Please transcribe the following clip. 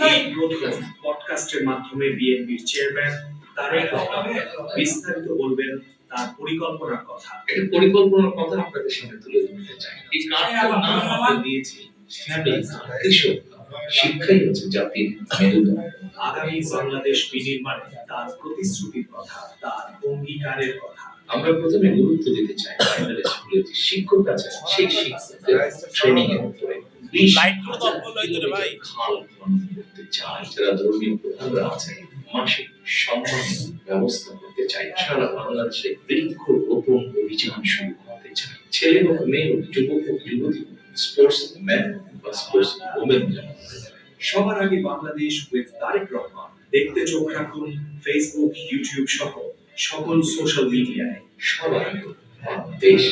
এই প্রথম পডকাস্টের মাধ্যমে বিএনপির চেয়ারম্যান তারেক রহমান বিস্তারিত বলবেন তার পরিকল্পনার কথা। একটা পরিকল্পনার কথা আপনাদের সামনে তুলে ধরতে চাই। এই কার্ডটার নাম আমরা দিয়েছি ফ্যামিলি, কৃষক, শিক্ষাই হচ্ছে জাতির মেরুদণ্ড। আগামী বাংলাদেশ বিনির্মাণে তার প্রতিশ্রুতির কথা, তার অঙ্গীকারের কথা। আমরা প্রথমে গুরুত্ব দিতে চাই প্রাইমারি স্কুলের যে শিক্ষক আছে সেই শিক্ষকদের ট্রেনিং এর উপরে। 20,000 খাল খনন করতে চাই। যারা ধর্মীয় প্রধানরা আছেন মাসিক সম্মান ব্যবস্থা করতে চাই। সারা বাংলাদেশে বৃক্ষ রোপণ অভিযান শুরু করতে চাই। ছেলে হোক মেয়ে হোক, যুবক হোক যুবতী হোক, স্পোর্টস ম্যান বা স্পোর্টস ওমেন। সবার আগে বাংলাদেশ উইথ তারেক রহমান দেখতে চোখ রাখুন ফেসবুক, ইউটিউব সহ সকল সোশ্যাল মিডিয়ায়। সবার আগে দেশ।